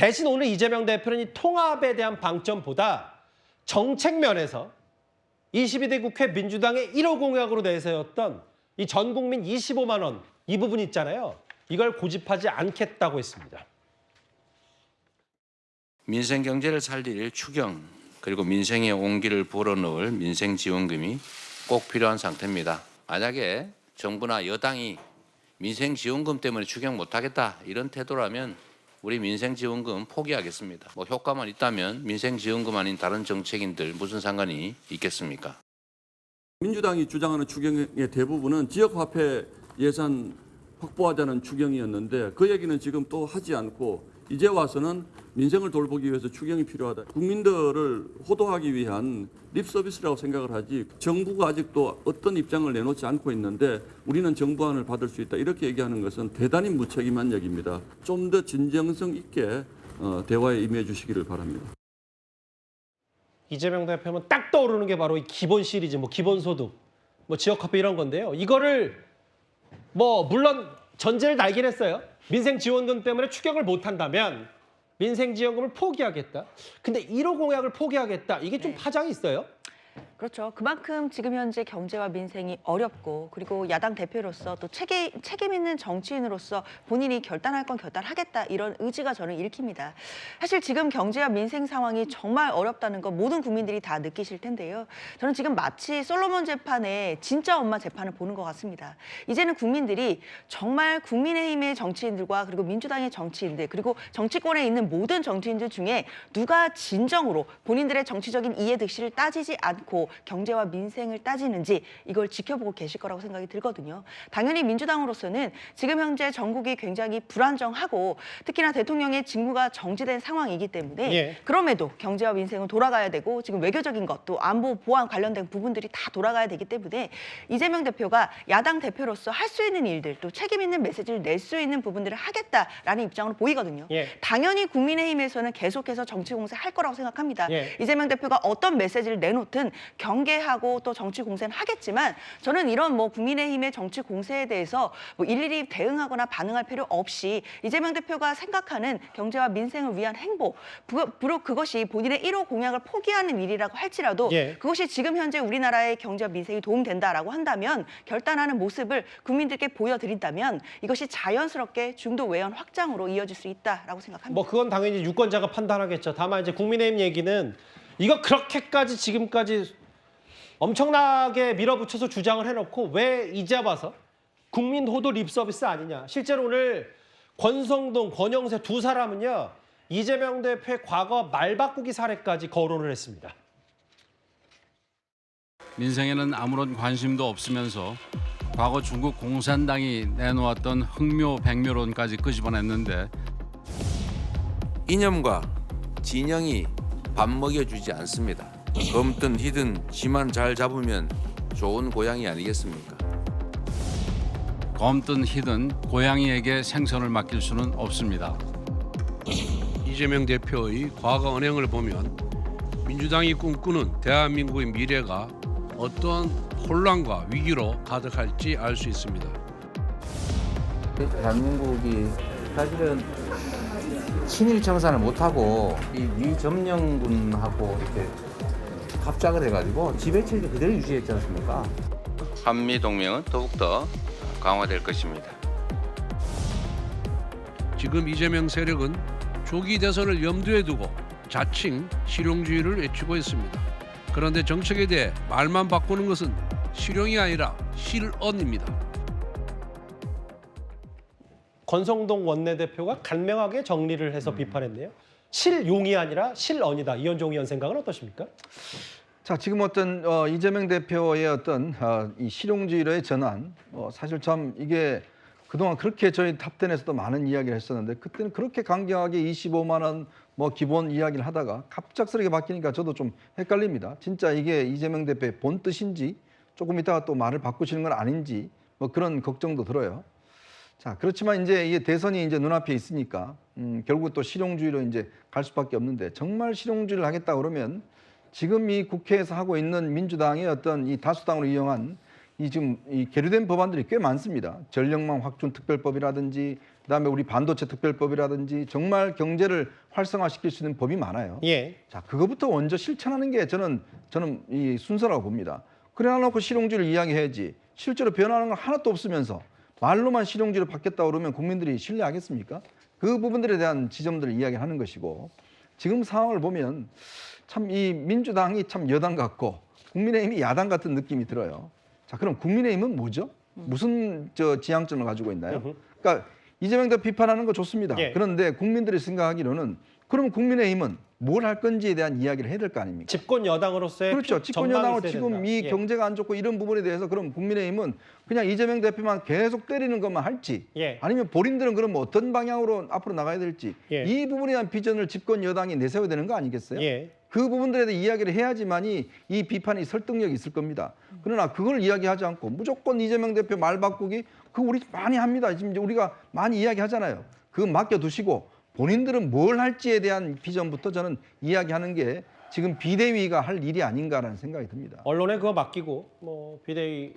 대신 오늘 이재명 대표는 이 통합에 대한 방점보다 정책 면에서 22대 국회 민주당의 1호 공약으로 내세웠던 이 전 국민 25만 원 이 부분 있잖아요. 이걸 고집하지 않겠다고 했습니다. 민생 경제를 살릴 추경 그리고 민생의 온기를 불어넣을 민생지원금이 꼭 필요한 상태입니다. 만약에 정부나 여당이 민생지원금 때문에 추경 못하겠다 이런 태도라면 우리 민생지원금 포기하겠습니다. 뭐 효과만 있다면 민생지원금 아닌 다른 정책인들 무슨 상관이 있겠습니까? 민주당이 주장하는 추경의 대부분은 지역화폐 예산 확보하자는 추경이었는데 그 얘기는 지금 또 하지 않고 이제 와서는 민생을 돌보기 위해서 추경이 필요하다. 국민들을 호도하기 위한 립서비스라고 생각을 하지 정부가 아직도 어떤 입장을 내놓지 않고 있는데 우리는 정부안을 받을 수 있다. 이렇게 얘기하는 것은 대단히 무책임한 얘기입니다. 좀 더 진정성 있게 대화에 임해 주시기를 바랍니다. 이재명 대표는 딱 떠오르는 게 바로 이 기본 시리즈, 뭐 기본소득, 뭐 지역화폐 이런 건데요. 이거를 뭐 물론 전제를 달긴 했어요. 민생지원금 때문에 추경을 못한다면 민생지원금을 포기하겠다. 근데 1호 공약을 포기하겠다. 이게 좀 파장이 있어요. 그렇죠. 그만큼 지금 현재 경제와 민생이 어렵고 그리고 야당 대표로서 또 책임 있는 정치인으로서 본인이 결단할 건 결단하겠다 이런 의지가 저는 읽힙니다. 사실 지금 경제와 민생 상황이 정말 어렵다는 거 모든 국민들이 다 느끼실 텐데요. 저는 지금 마치 솔로몬 재판의 진짜 엄마 재판을 보는 것 같습니다. 이제는 국민들이 정말 국민의힘의 정치인들과 그리고 민주당의 정치인들 그리고 정치권에 있는 모든 정치인들 중에 누가 진정으로 본인들의 정치적인 이해득실을 따지지 않고 경제와 민생을 따지는지 이걸 지켜보고 계실 거라고 생각이 들거든요. 당연히 민주당으로서는 지금 현재 전국이 굉장히 불안정하고 특히나 대통령의 직무가 정지된 상황이기 때문에 그럼에도 경제와 민생은 돌아가야 되고 지금 외교적인 것도 안보, 보안 관련된 부분들이 다 돌아가야 되기 때문에 이재명 대표가 야당 대표로서 할 수 있는 일들 또 책임 있는 메시지를 낼 수 있는 부분들을 하겠다라는 입장으로 보이거든요. 당연히 국민의힘에서는 계속해서 정치 공세 할 거라고 생각합니다. 이재명 대표가 어떤 메시지를 내놓든 경계하고 또 정치 공세는 하겠지만 저는 이런 뭐 국민의힘의 정치 공세에 대해서 뭐 일일이 대응하거나 반응할 필요 없이 이재명 대표가 생각하는 경제와 민생을 위한 행보, 비록 그것이 본인의 1호 공약을 포기하는 일이라고 할지라도 그것이 지금 현재 우리나라의 경제와 민생이 도움된다라고 한다면 결단하는 모습을 국민들께 보여드린다면 이것이 자연스럽게 중도 외연 확장으로 이어질 수 있다라고 생각합니다. 뭐 그건 당연히 유권자가 판단하겠죠. 다만 이제 국민의힘 얘기는 이거 그렇게까지 지금까지 엄청나게 밀어붙여서 주장을 해놓고 왜 이제 와서 국민 호도 립서비스 아니냐. 실제로 오늘 권성동, 권영세 두 사람은요. 이재명 대표의 과거 말 바꾸기 사례까지 거론을 했습니다. 민생에는 아무런 관심도 없으면서 과거 중국 공산당이 내놓았던 흥묘, 백묘론까지 끄집어냈는데 이념과 진영이 밥 먹여주지 않습니다. 검든 희든 지만 잘 잡으면 좋은 고양이 아니겠습니까? 검든 희든 고양이에게 생선을 맡길 수는 없습니다. 이재명 대표의 과거 언행을 보면 민주당이 꿈꾸는 대한민국의 미래가 어떠한 혼란과 위기로 가득할지 알 수 있습니다. 대한민국이 사실은 친일 청산을 못하고 이 미점령군하고 이렇게 합작을 해가지고 지배체제 그대로 유지했지 않습니까? 한미동맹은 더욱더 강화될 것입니다. 지금 이재명 세력은 조기 대선을 염두에 두고 자칭 실용주의를 외치고 있습니다. 그런데 정책에 대해 말만 바꾸는 것은 실용이 아니라 실언입니다. 권성동 원내대표가 간명하게 정리를 해서 비판했네요. 실용이 아니라 실언이다. 이현종 의원 생각은 어떠십니까? 자, 지금 어떤 이재명 대표의 어떤 이 실용주의로의 전환, 사실 참 이게 그동안 그렇게 저희 탑10에서도 많은 이야기를 했었는데 그때는 그렇게 강경하게 25만 원 뭐 기본 이야기를 하다가 갑작스럽게 바뀌니까 저도 좀 헷갈립니다. 진짜 이게 이재명 대표의 본 뜻인지 조금 있다가 또 말을 바꾸시는 건 아닌지 뭐 그런 걱정도 들어요. 자, 그렇지만 이제 이게 대선이 이제 눈앞에 있으니까 결국 또 실용주의로 이제 갈 수밖에 없는데 정말 실용주의를 하겠다 그러면 지금 이 국회에서 하고 있는 민주당의 어떤 이 다수당으로 이용한 이 지금 이 계류된 법안들이 꽤 많습니다. 전력망 확충 특별법이라든지 그다음에 우리 반도체 특별법이라든지 정말 경제를 활성화시킬 수 있는 법이 많아요. 예. 자, 그거부터 먼저 실천하는 게 저는 이 순서라고 봅니다. 그래 놓고 실용주의를 이야기해야지. 실제로 변하는 건 하나도 없으면서 말로만 실용주의로 바뀌었다 그러면 국민들이 신뢰하겠습니까? 그 부분들에 대한 지점들을 이야기하는 것이고 지금 상황을 보면 참 이 민주당이 참 여당 같고 국민의힘이 야당 같은 느낌이 들어요. 자, 그럼 국민의힘은 뭐죠? 무슨 지향점을 가지고 있나요? 그러니까 이재명 대표 비판하는 거 좋습니다. 예. 그런데 국민들이 생각하기로는 그럼 국민의힘은 뭘 할 건지에 대한 이야기를 해야 될 거 아닙니까? 집권 여당으로서의 그렇죠. 집권 전망이 여당은 있어야 지금 된다. 이 예. 경제가 안 좋고 이런 부분에 대해서 그럼 국민의힘은 그냥 이재명 대표만 계속 때리는 것만 할지 예. 아니면 본인들은 그럼 어떤 방향으로 앞으로 나가야 될지 예. 이 부분에 대한 비전을 집권 여당이 내세워야 되는 거 아니겠어요? 예. 그 부분들에 대해 이야기를 해야지만이 이 비판이 설득력이 있을 겁니다. 그러나 그걸 이야기하지 않고 무조건 이재명 대표 말 바꾸기 그거 우리 많이 합니다. 지금 이제 우리가 많이 이야기하잖아요. 그거 맡겨두시고 본인들은 뭘 할지에 대한 비전부터 저는 이야기하는 게 지금 비대위가 할 일이 아닌가라는 생각이 듭니다. 언론에 그거 맡기고 뭐 비대위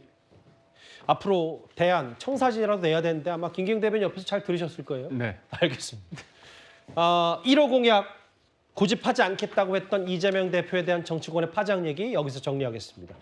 앞으로 대안 청사진이라도 내야 되는데 아마 김기영 대변인 옆에서 잘 들으셨을 거예요. 네. 알겠습니다. 1호 공약 고집하지 않겠다고 했던 이재명 대표에 대한 정치권의 파장 얘기 여기서 정리하겠습니다.